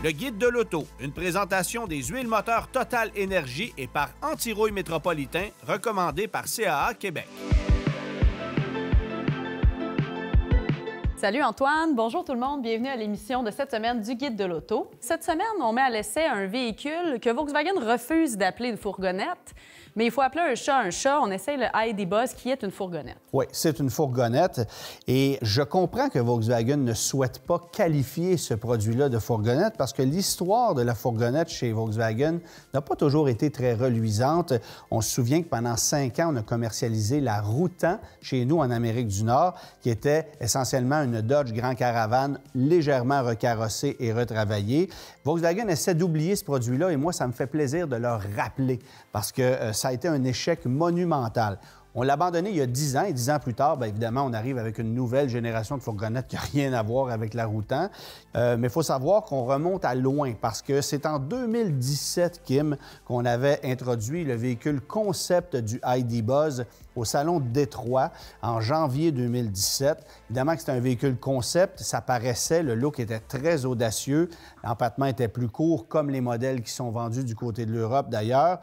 Le guide de l'auto, une présentation des huiles moteurs Total Énergie et par Anti-Rouille Métropolitain, recommandé par CAA Québec. Salut Antoine, bonjour tout le monde, bienvenue à l'émission de cette semaine du Guide de l'auto. Cette semaine, on met à l'essai un véhicule que Volkswagen refuse d'appeler une fourgonnette, mais il faut appeler un chat. On essaye le ID Buzz qui est une fourgonnette. Oui, c'est une fourgonnette et je comprends que Volkswagen ne souhaite pas qualifier ce produit-là de fourgonnette parce que l'histoire de la fourgonnette chez Volkswagen n'a pas toujours été très reluisante. On se souvient que pendant 5 ans, on a commercialisé la Routan chez nous en Amérique du Nord, qui était essentiellement une Dodge Grand Caravan légèrement recarrossée et retravaillée. Volkswagen essaie d'oublier ce produit-là et moi, ça me fait plaisir de leur rappeler parce que ça a été un échec monumental. On l'a abandonné il y a 10 ans et 10 ans plus tard, bien évidemment, on arrive avec une nouvelle génération de fourgonnettes qui n'a rien à voir avec la Routan. Mais il faut savoir qu'on remonte à loin parce que c'est en 2017, Kim, qu'on avait introduit le véhicule concept du ID Buzz au Salon de Détroit en janvier 2017. Évidemment que c'était un véhicule concept, ça paraissait, le look était très audacieux, l'empattement était plus court, comme les modèles qui sont vendus du côté de l'Europe d'ailleurs.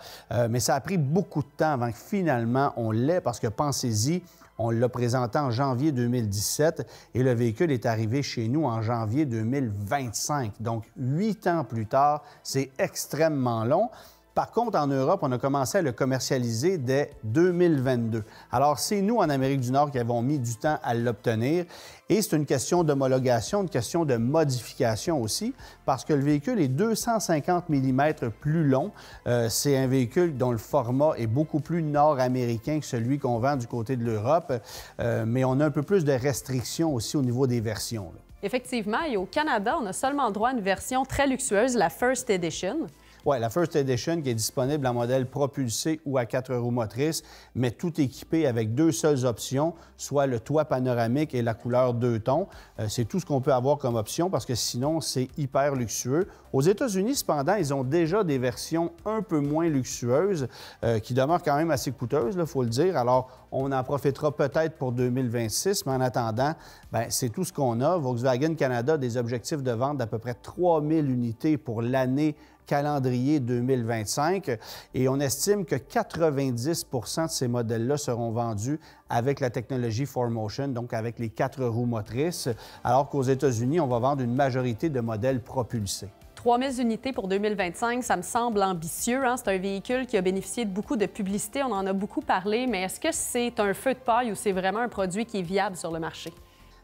Mais ça a pris beaucoup de temps avant que finalement on l'ait, parce que pensez-y, on l'a présenté en janvier 2017 et le véhicule est arrivé chez nous en janvier 2025. Donc, 8 ans plus tard, c'est extrêmement long. Par contre, en Europe, on a commencé à le commercialiser dès 2022. Alors, c'est nous, en Amérique du Nord, qui avons mis du temps à l'obtenir. Et c'est une question d'homologation, une question de modification aussi, parce que le véhicule est 250 mm plus long. C'est un véhicule dont le format est beaucoup plus nord-américain que celui qu'on vend du côté de l'Europe, mais on a un peu plus de restrictions aussi au niveau des versions, là. Effectivement, et au Canada, on a seulement droit à une version très luxueuse, la First Edition. Oui, la First Edition qui est disponible en modèle propulsé ou à 4 roues motrices, mais tout équipé avec 2 seules options, soit le toit panoramique et la couleur 2 tons. C'est tout ce qu'on peut avoir comme option parce que sinon, c'est hyper luxueux. Aux États-Unis, cependant, ils ont déjà des versions un peu moins luxueuses qui demeurent quand même assez coûteuses, il faut le dire. Alors, on en profitera peut-être pour 2026, mais en attendant, bien, c'est tout ce qu'on a. Volkswagen Canada a des objectifs de vente d'à peu près 3000 unités pour l'année calendrier 2025 et on estime que 90 de ces modèles-là seront vendus avec la technologie 4Motion, donc avec les 4 roues motrices, alors qu'aux États-Unis, on va vendre une majorité de modèles propulsés. 3000 unités pour 2025, ça me semble ambitieux, hein? C'est un véhicule qui a bénéficié de beaucoup de publicité, on en a beaucoup parlé, mais est-ce que c'est un feu de paille ou c'est vraiment un produit qui est viable sur le marché?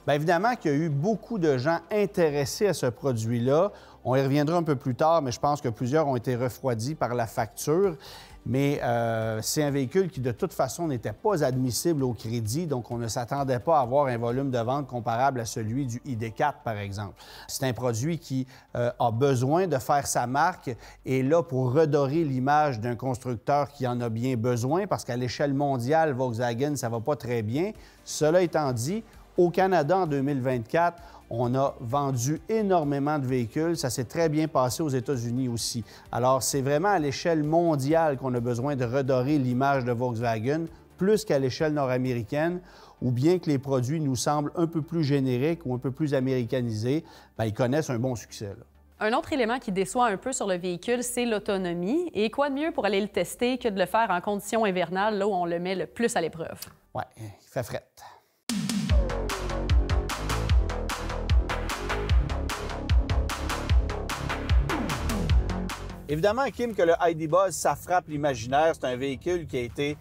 Bien évidemment qu'il y a eu beaucoup de gens intéressés à ce produit-là. On y reviendra un peu plus tard, mais je pense que plusieurs ont été refroidis par la facture. Mais c'est un véhicule qui, de toute façon, n'était pas admissible au crédit, donc on ne s'attendait pas à avoir un volume de vente comparable à celui du ID4, par exemple. C'est un produit qui a besoin de faire sa marque et là, pour redorer l'image d'un constructeur qui en a bien besoin, parce qu'à l'échelle mondiale, Volkswagen, ça ne va pas très bien. Cela étant dit, au Canada, en 2024, on a vendu énormément de véhicules. Ça s'est très bien passé aux États-Unis aussi. Alors, c'est vraiment à l'échelle mondiale qu'on a besoin de redorer l'image de Volkswagen, plus qu'à l'échelle nord-américaine, ou bien que les produits nous semblent un peu plus génériques ou un peu plus américanisés, bien, ils connaissent un bon succès, là. Un autre élément qui déçoit un peu sur le véhicule, c'est l'autonomie. Et quoi de mieux pour aller le tester que de le faire en conditions hivernales, là où on le met le plus à l'épreuve? Oui, il fait fret. Évidemment, Kim, que le ID Buzz, ça frappe l'imaginaire. C'est un véhicule qui a été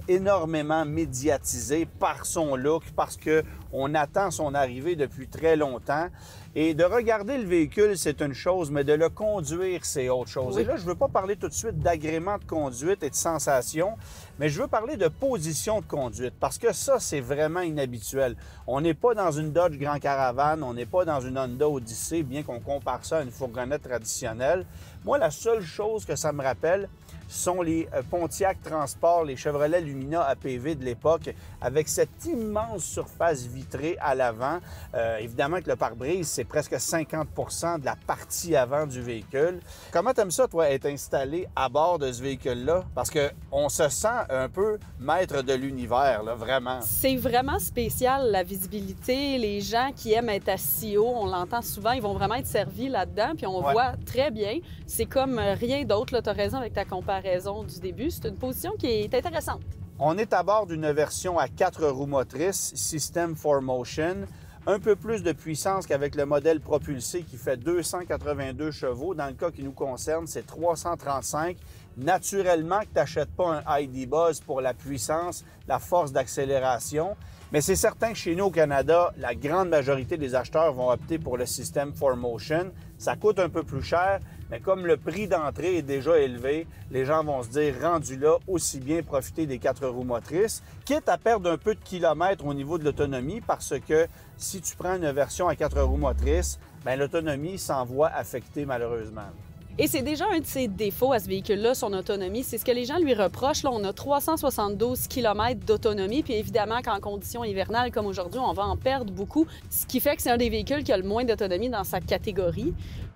énormément médiatisé par son look, parce qu'on attend son arrivée depuis très longtemps. Et de regarder le véhicule, c'est une chose, mais de le conduire, c'est autre chose. Oui. Et là, je ne veux pas parler tout de suite d'agrément de conduite et de sensation, mais je veux parler de position de conduite, parce que ça, c'est vraiment inhabituel. On n'est pas dans une Dodge Grand Caravan, on n'est pas dans une Honda Odyssey, bien qu'on compare ça à une fourgonnette traditionnelle. Moi, la seule chose que ça me rappelle, sont les Pontiac Transport, les Chevrolet Lumina APV de l'époque, avec cette immense surface vitrée à l'avant. Évidemment que le pare-brise, c'est presque 50% de la partie avant du véhicule. Comment t'aimes ça, toi, être installé à bord de ce véhicule-là? Parce qu'on se sent un peu maître de l'univers, là, vraiment. C'est vraiment spécial, la visibilité. Les gens qui aiment être assis haut, on l'entend souvent, ils vont vraiment être servis là-dedans, puis on voit très bien. C'est comme rien d'autre. Tu as raison avec ta comparaison du début. C'est une position qui est intéressante. On est à bord d'une version à 4 roues motrices, système 4Motion. Un peu plus de puissance qu'avec le modèle propulsé qui fait 282 chevaux. Dans le cas qui nous concerne, c'est 335. Naturellement que tu n'achètes pas un ID Buzz pour la puissance, la force d'accélération. Mais c'est certain que chez nous au Canada, la grande majorité des acheteurs vont opter pour le système 4Motion. Ça coûte un peu plus cher, mais comme le prix d'entrée est déjà élevé, les gens vont se dire, rendu là, aussi bien profiter des 4 roues motrices, quitte à perdre un peu de kilomètres au niveau de l'autonomie, parce que si tu prends une version à 4 roues motrices, bien, l'autonomie s'en voit affectée malheureusement. Et c'est déjà un de ses défauts à ce véhicule-là, son autonomie. C'est ce que les gens lui reprochent. Là, on a 372 km d'autonomie. Puis évidemment qu'en conditions hivernales comme aujourd'hui, on va en perdre beaucoup. Ce qui fait que c'est un des véhicules qui a le moins d'autonomie dans sa catégorie.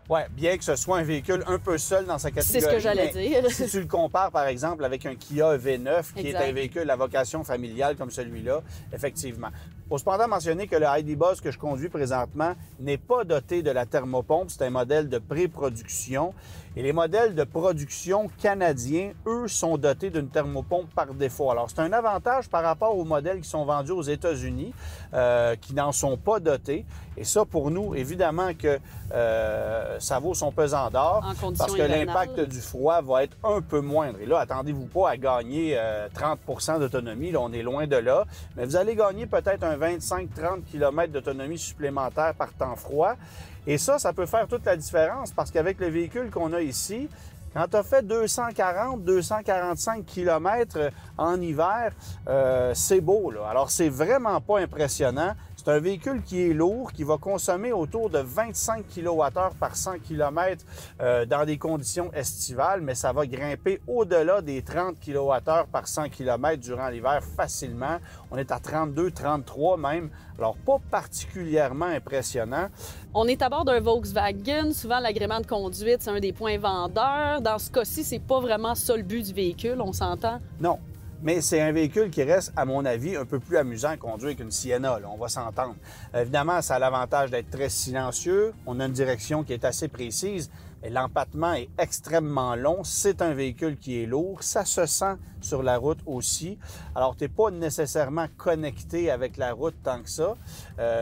Oui, bien que ce soit un véhicule un peu seul dans sa catégorie. C'est ce que j'allais dire. Si tu le compares, par exemple, avec un Kia V9, qui est un véhicule à vocation familiale comme celui-là, effectivement. Il faut cependant mentionner que le ID Buzz que je conduis présentement n'est pas doté de la thermopompe. C'est un modèle de pré-production. Et les modèles de production canadiens, eux, sont dotés d'une thermopompe par défaut. Alors, c'est un avantage par rapport aux modèles qui sont vendus aux États-Unis, qui n'en sont pas dotés. Et ça, pour nous, évidemment que ça vaut son pesant d'or, parce que l'impact du froid va être un peu moindre. Et là, attendez-vous pas à gagner 30 d'autonomie. Là, on est loin de là. Mais vous allez gagner peut-être un 25-30 km d'autonomie supplémentaire par temps froid. Et ça peut faire toute la différence parce qu'avec le véhicule qu'on a ici, quand tu as fait 240-245 km en hiver, c'est beau, là. Alors, c'est vraiment pas impressionnant. C'est un véhicule qui est lourd, qui va consommer autour de 25 kWh par 100 km dans des conditions estivales, mais ça va grimper au-delà des 30 kWh par 100 km durant l'hiver facilement. On est à 32, 33 même. Alors, pas particulièrement impressionnant. On est à bord d'un Volkswagen. Souvent, l'agrément de conduite, c'est un des points vendeurs. Dans ce cas-ci, c'est pas vraiment ça le but du véhicule, on s'entend? Non. Mais c'est un véhicule qui reste, à mon avis, un peu plus amusant à conduire qu'une Sienna, là, on va s'entendre. Évidemment, ça a l'avantage d'être très silencieux. On a une direction qui est assez précise. L'empattement est extrêmement long. C'est un véhicule qui est lourd. Ça se sent sur la route aussi. Alors, tu n'es pas nécessairement connecté avec la route tant que ça,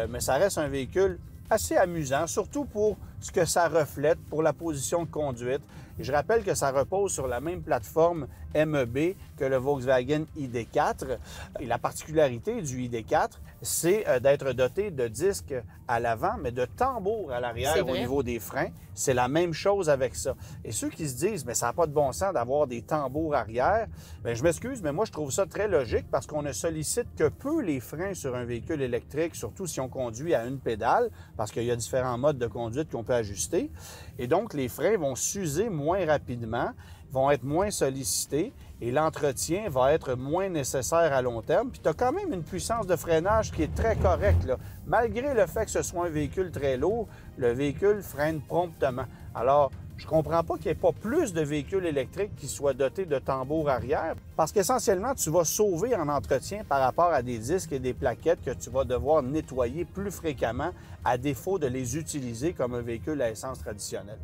mais ça reste un véhicule assez amusant, surtout pour ce que ça reflète, pour la position de conduite. Et je rappelle que ça repose sur la même plateforme MEB que le Volkswagen ID4. Et la particularité du ID4, c'est d'être doté de disques à l'avant, mais de tambours à l'arrière au niveau des freins. C'est la même chose avec ça. Et ceux qui se disent, mais ça n'a pas de bon sens d'avoir des tambours arrière, bien, je m'excuse, mais moi, je trouve ça très logique parce qu'on ne sollicite que peu les freins sur un véhicule électrique, surtout si on conduit à une pédale, parce qu'il y a différents modes de conduite qu'on peut ajuster. Et donc, les freins vont s'user moins rapidement, vont être moins sollicités et l'entretien va être moins nécessaire à long terme. Puis tu as quand même une puissance de freinage qui est très correcte, là. Malgré le fait que ce soit un véhicule très lourd, le véhicule freine promptement. Alors, je ne comprends pas qu'il n'y ait pas plus de véhicules électriques qui soient dotés de tambours arrière parce qu'essentiellement, tu vas sauver en entretien par rapport à des disques et des plaquettes que tu vas devoir nettoyer plus fréquemment à défaut de les utiliser comme un véhicule à essence traditionnel.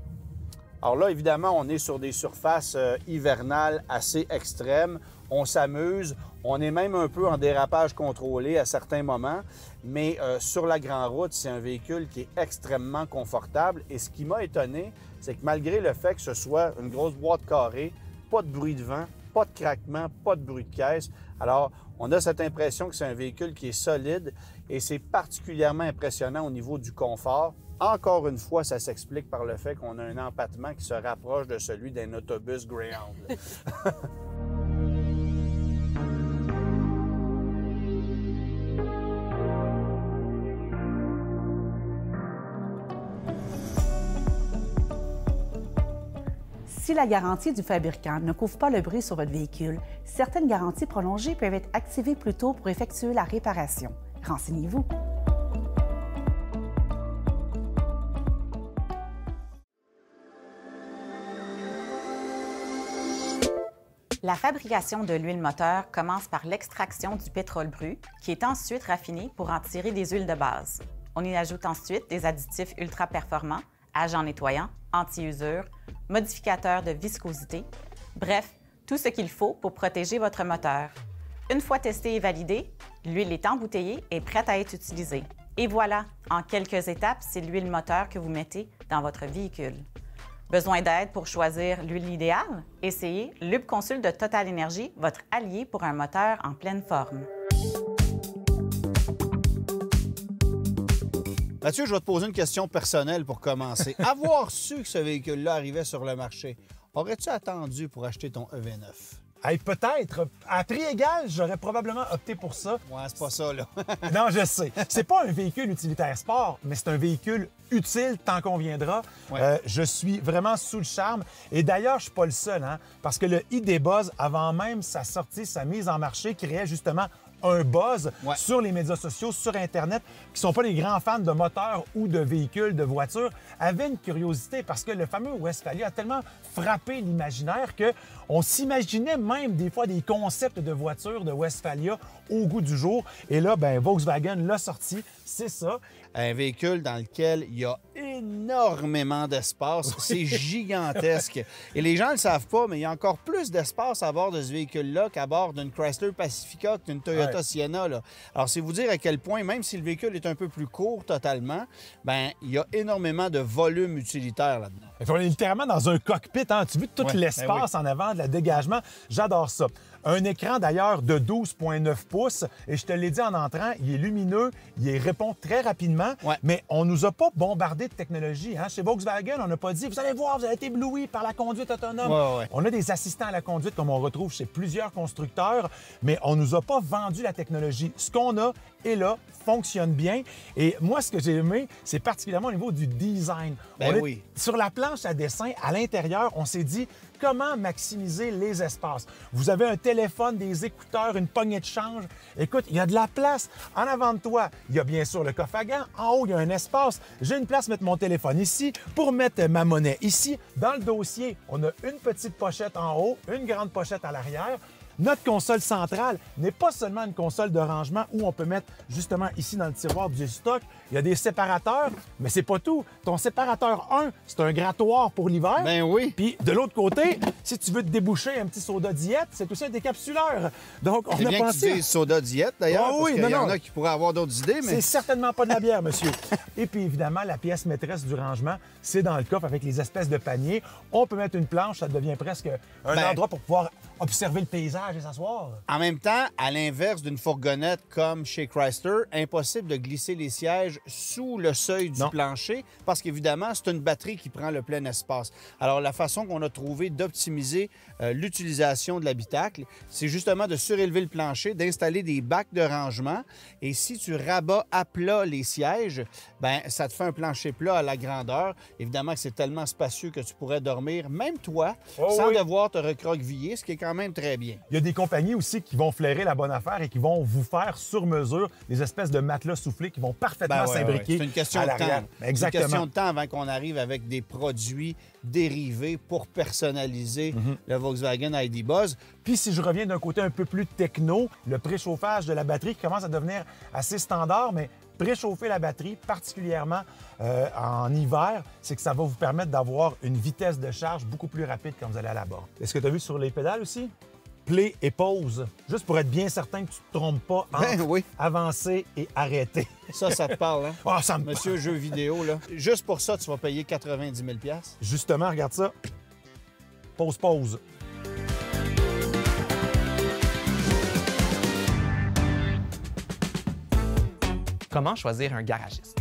Alors là, évidemment, on est sur des surfaces hivernales assez extrêmes. On s'amuse. On est même un peu en dérapage contrôlé à certains moments. Mais sur la grande route, c'est un véhicule qui est extrêmement confortable. Et ce qui m'a étonné, c'est que malgré le fait que ce soit une grosse boîte carrée, pas de bruit de vent, pas de craquement, pas de bruit de caisse. Alors, on a cette impression que c'est un véhicule qui est solide et c'est particulièrement impressionnant au niveau du confort. Encore une fois, ça s'explique par le fait qu'on a un empattement qui se rapproche de celui d'un autobus Greyhound. Si la garantie du fabricant ne couvre pas le bruit sur votre véhicule, certaines garanties prolongées peuvent être activées plus tôt pour effectuer la réparation. Renseignez-vous. La fabrication de l'huile moteur commence par l'extraction du pétrole brut, qui est ensuite raffiné pour en tirer des huiles de base. On y ajoute ensuite des additifs ultra performants, agents nettoyants, anti-usure, modificateurs de viscosité, bref, tout ce qu'il faut pour protéger votre moteur. Une fois testé et validé, l'huile est embouteillée et prête à être utilisée. Et voilà, en quelques étapes, c'est l'huile moteur que vous mettez dans votre véhicule. Besoin d'aide pour choisir l'huile idéale? Essayez LubConsult de Total Énergie, votre allié pour un moteur en pleine forme. Mathieu, je vais te poser une question personnelle pour commencer. Avoir su que ce véhicule-là arrivait sur le marché, aurais-tu attendu pour acheter ton EV9? Hey, peut-être. À prix égal, j'aurais probablement opté pour ça. Ouais, c'est pas ça, là. Non, je sais. C'est pas un véhicule utilitaire sport, mais c'est un véhicule utile tant qu'on viendra. Ouais. Je suis vraiment sous le charme. Et d'ailleurs, je suis pas le seul, hein, parce que le ID Buzz, avant même sa sortie, sa mise en marché, créait justement un buzz sur les médias sociaux, sur Internet, qui sont pas les grands fans de moteurs ou de véhicules, de voitures, avaient une curiosité parce que le fameux Westphalia a tellement frappé l'imaginaire qu'on s'imaginait même des fois des concepts de voitures de Westphalia au goût du jour. Et là, ben, Volkswagen l'a sorti, c'est ça. Un véhicule dans lequel il y a énormément d'espace. C'est gigantesque. Et les gens ne le savent pas, mais il y a encore plus d'espace à bord de ce véhicule-là qu'à bord d'une Chrysler Pacifica, d'une Toyota Sienna. Là. Alors, c'est vous dire à quel point, même si le véhicule est un peu plus court totalement, ben il y a énormément de volume utilitaire là-dedans. On est littéralement dans un cockpit. Hein? Tu as vu tout l'espace en avant, de la dégagement? J'adore ça. Un écran d'ailleurs de 12,9 pouces. Et je te l'ai dit en entrant, il est lumineux, il répond très rapidement. Mais on ne nous a pas bombardé de technologie. Hein? Chez Volkswagen, on n'a pas dit, vous allez voir, vous allez être ébloui par la conduite autonome. On a des assistants à la conduite comme on retrouve chez plusieurs constructeurs, mais on ne nous a pas vendu la technologie. Ce qu'on a est là, fonctionne bien. Et moi, ce que j'ai aimé, c'est particulièrement au niveau du design. Sur la planche à dessin, à l'intérieur, on s'est dit, comment maximiser les espaces? Vous avez un téléphone, des écouteurs, une poignée de change. Écoute, il y a de la place. En avant de toi, il y a bien sûr le coffre à gants. En haut, il y a un espace. J'ai une place pour mettre mon téléphone ici, pour mettre ma monnaie ici. Dans le dossier, on a une petite pochette en haut, une grande pochette à l'arrière. Notre console centrale n'est pas seulement une console de rangement où on peut mettre justement ici dans le tiroir du stock. Il y a des séparateurs, mais c'est pas tout. Ton séparateur 1, c'est un grattoir pour l'hiver. Ben oui. Puis de l'autre côté, si tu veux te déboucher un petit soda diète, c'est aussi un décapsuleur. Donc on a bien pensé. Que tu dises soda diète d'ailleurs. Oui, parce qu'il y en a qui pourraient avoir d'autres idées, mais c'est certainement pas de la bière, monsieur. Et puis évidemment, la pièce maîtresse du rangement, c'est dans le coffre avec les espèces de paniers. On peut mettre une planche, ça devient presque un endroit pour pouvoir observer le paysage et s'asseoir. En même temps, à l'inverse d'une fourgonnette comme chez Chrysler, impossible de glisser les sièges sous le seuil du plancher parce qu'évidemment, c'est une batterie qui prend le plein espace. Alors, la façon qu'on a trouvé d'optimiser l'utilisation de l'habitacle, c'est justement de surélever le plancher, d'installer des bacs de rangement. Et si tu rabats à plat les sièges, ben ça te fait un plancher plat à la grandeur. Évidemment que c'est tellement spacieux que tu pourrais dormir, même toi, sans devoir te recroqueviller, ce qui est quand même très bien. Il y a des compagnies aussi qui vont flairer la bonne affaire et qui vont vous faire sur mesure des espèces de matelas soufflés qui vont parfaitement s'imbriquer. C'est une question de temps. Exactement. C'est une question de temps avant qu'on arrive avec des produits dérivés pour personnaliser le Volkswagen ID Buzz. Puis si je reviens d'un côté un peu plus techno, le préchauffage de la batterie qui commence à devenir assez standard, mais préchauffer la batterie, particulièrement en hiver, c'est que ça va vous permettre d'avoir une vitesse de charge beaucoup plus rapide quand vous allez à la borne. Est-ce que tu as vu sur les pédales aussi? Play et pause, juste pour être bien certain que tu ne te trompes pas entre avancer et arrêter. Ça te parle, hein? Oh, ça me Monsieur jeu vidéo, là. Juste pour ça, tu vas payer 90 000 $. Justement, regarde ça. Pause. Comment choisir un garagiste?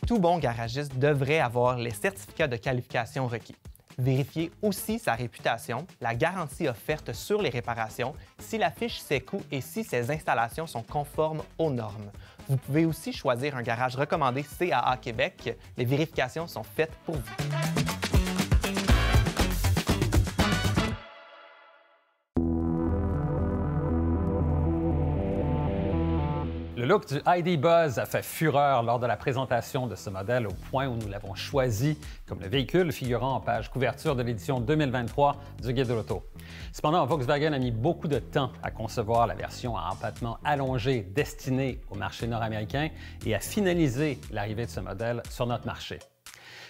Tout bon garagiste devrait avoir les certificats de qualification requis. Vérifiez aussi sa réputation, la garantie offerte sur les réparations, s'il affiche ses coûts et si ses installations sont conformes aux normes. Vous pouvez aussi choisir un garage recommandé CAA Québec. Les vérifications sont faites pour vous. Le look du ID Buzz a fait fureur lors de la présentation de ce modèle au point où nous l'avons choisi comme le véhicule figurant en page couverture de l'édition 2023 du Guide de l'auto. Cependant, Volkswagen a mis beaucoup de temps à concevoir la version à empattement allongé destinée au marché nord-américain et à finaliser l'arrivée de ce modèle sur notre marché.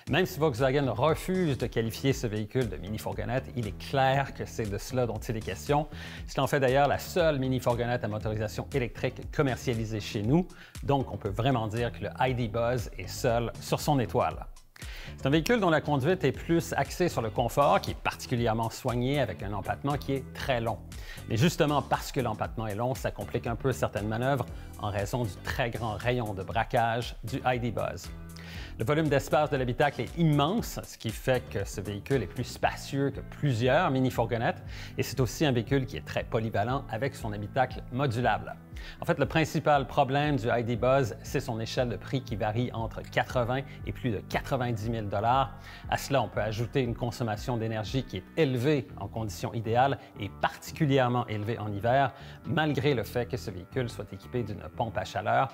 Même si Volkswagen refuse de qualifier ce véhicule de mini-fourgonnette, il est clair que c'est de cela dont il est question. C'est en fait d'ailleurs la seule mini-fourgonnette à motorisation électrique commercialisée chez nous, donc on peut vraiment dire que le ID Buzz est seul sur son étoile. C'est un véhicule dont la conduite est plus axée sur le confort, qui est particulièrement soigné avec un empattement qui est très long. Mais justement parce que l'empattement est long, ça complique un peu certaines manœuvres en raison du très grand rayon de braquage du ID Buzz. Le volume d'espace de l'habitacle est immense, ce qui fait que ce véhicule est plus spacieux que plusieurs mini-fourgonnettes et c'est aussi un véhicule qui est très polyvalent avec son habitacle modulable. En fait, le principal problème du ID Buzz, c'est son échelle de prix qui varie entre 80 et plus de 90 000 $. À cela, on peut ajouter une consommation d'énergie qui est élevée en conditions idéales et particulièrement élevée en hiver, malgré le fait que ce véhicule soit équipé d'une pompe à chaleur.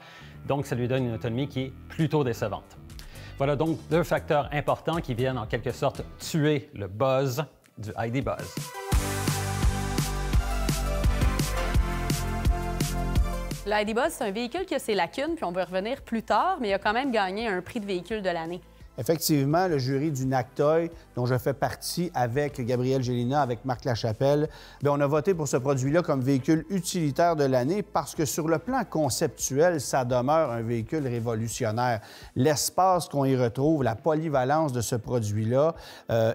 Donc, ça lui donne une autonomie qui est plutôt décevante. Voilà donc deux facteurs importants qui viennent en quelque sorte tuer le buzz du ID Buzz. Le ID Buzz, c'est un véhicule qui a ses lacunes, puis on va y revenir plus tard, mais il a quand même gagné un prix de véhicule de l'année. Effectivement, le jury du NACTOY, dont je fais partie avec Gabriel Gélina, avec Marc Lachapelle, bien, on a voté pour ce produit-là comme véhicule utilitaire de l'année parce que sur le plan conceptuel, ça demeure un véhicule révolutionnaire. L'espace qu'on y retrouve, la polyvalence de ce produit-là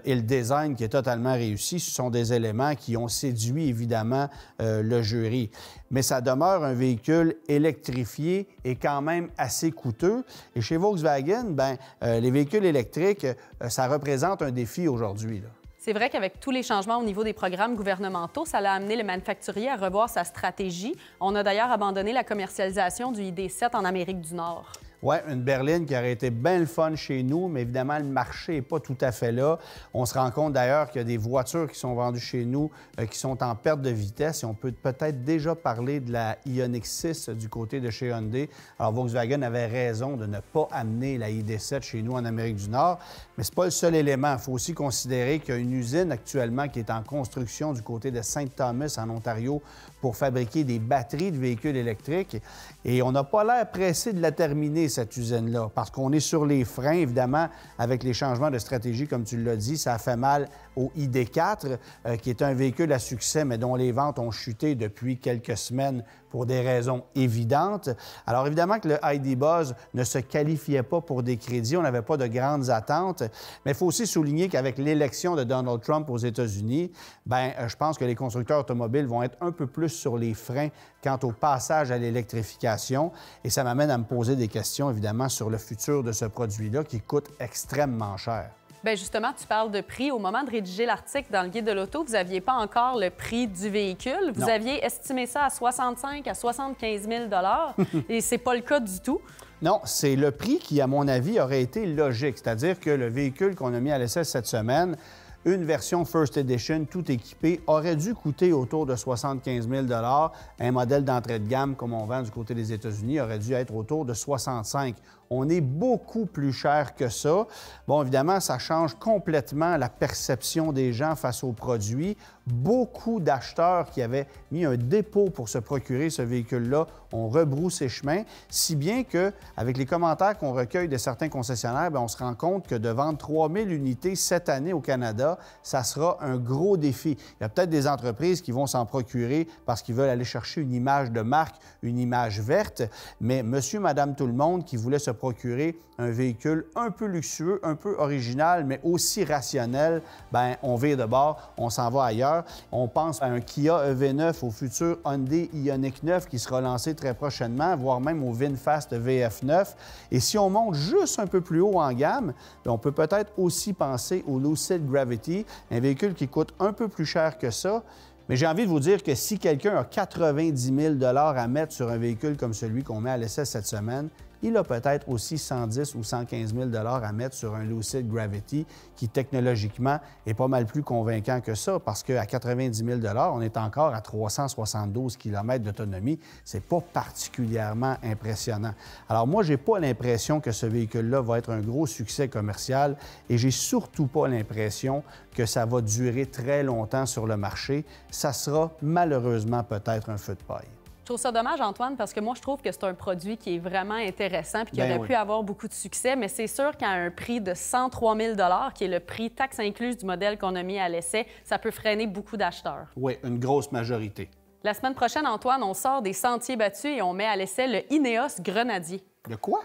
et le design qui est totalement réussi, ce sont des éléments qui ont séduit évidemment le jury. Mais ça demeure un véhicule électrifié et quand même assez coûteux. Et chez Volkswagen, bien, les véhicules électriques, ça représente un défi aujourd'hui. C'est vrai qu'avec tous les changements au niveau des programmes gouvernementaux, ça a amené le manufacturier à revoir sa stratégie. On a d'ailleurs abandonné la commercialisation du ID7 en Amérique du Nord. Oui, une berline qui aurait été bien le fun chez nous, mais évidemment, le marché n'est pas tout à fait là. On se rend compte d'ailleurs qu'il y a des voitures qui sont vendues chez nous qui sont en perte de vitesse et on peut peut-être déjà parler de la Ioniq 6 du côté de chez Hyundai. Alors, Volkswagen avait raison de ne pas amener la ID7 chez nous en Amérique du Nord, mais ce n'est pas le seul élément. Il faut aussi considérer qu'il y a une usine actuellement qui est en construction du côté de Saint-Thomas en Ontario pour fabriquer des batteries de véhicules électriques et on n'a pas l'air pressé de la terminer, cette usine-là, parce qu'on est sur les freins, évidemment, avec les changements de stratégie, comme tu l'as dit, ça a fait mal au ID4, qui est un véhicule à succès, mais dont les ventes ont chuté depuis quelques semaines pour des raisons évidentes. Alors, évidemment que le ID Buzz ne se qualifiait pas pour des crédits, on n'avait pas de grandes attentes, mais il faut aussi souligner qu'avec l'élection de Donald Trump aux États-Unis, bien, je pense que les constructeurs automobiles vont être un peu plus sur les freins quant au passage à l'électrification. Et ça m'amène à me poser des questions, évidemment, sur le futur de ce produit-là qui coûte extrêmement cher. Bien, justement, tu parles de prix. Au moment de rédiger l'article dans le Guide de l'auto, vous n'aviez pas encore le prix du véhicule. Vous aviez estimé ça à 65 000 à 75 000 et c'est pas le cas du tout. Non, c'est le prix qui, à mon avis, aurait été logique. C'est-à-dire que le véhicule qu'on a mis à l'essai cette semaine, une version First Edition, tout équipée, aurait dû coûter autour de 75 000 $. Un modèle d'entrée de gamme, comme on vend du côté des États-Unis, aurait dû être autour de 65 000 $. On est beaucoup plus cher que ça. Bon, évidemment, ça change complètement la perception des gens face aux produits. Beaucoup d'acheteurs qui avaient mis un dépôt pour se procurer ce véhicule-là ont rebroussé chemin, si bien qu'avec les commentaires qu'on recueille de certains concessionnaires, bien, on se rend compte que de vendre 3 000 unités cette année au Canada, ça sera un gros défi. Il y a peut-être des entreprises qui vont s'en procurer parce qu'ils veulent aller chercher une image de marque, une image verte, mais monsieur, madame, tout le monde qui voulait se procurer un véhicule un peu luxueux, un peu original, mais aussi rationnel, bien, on vire de bord, on s'en va ailleurs. On pense à un Kia EV9, au futur Hyundai Ioniq 9 qui sera lancé très prochainement, voire même au VinFast VF9. Et si on monte juste un peu plus haut en gamme, bien, on peut peut-être aussi penser au Lucid Gravity, un véhicule qui coûte un peu plus cher que ça. Mais j'ai envie de vous dire que si quelqu'un a 90 000 $ à mettre sur un véhicule comme celui qu'on met à l'essai cette semaine, il a peut-être aussi 110 ou 115 000 à mettre sur un Lucid Gravity qui, technologiquement, est pas mal plus convaincant que ça parce qu'à 90 000 on est encore à 372 km d'autonomie. C'est pas particulièrement impressionnant. Alors moi, j'ai pas l'impression que ce véhicule-là va être un gros succès commercial et j'ai surtout pas l'impression que ça va durer très longtemps sur le marché. Ça sera malheureusement peut-être un feu de paille. Je trouve ça dommage, Antoine, parce que moi, je trouve que c'est un produit qui est vraiment intéressant puis qui aurait pu avoir beaucoup de succès, mais c'est sûr qu'à un prix de 103 000 qui est le prix taxe incluse du modèle qu'on a mis à l'essai, ça peut freiner beaucoup d'acheteurs. Oui, une grosse majorité. La semaine prochaine, Antoine, on sort des sentiers battus et on met à l'essai le Ineos Grenadier. De quoi?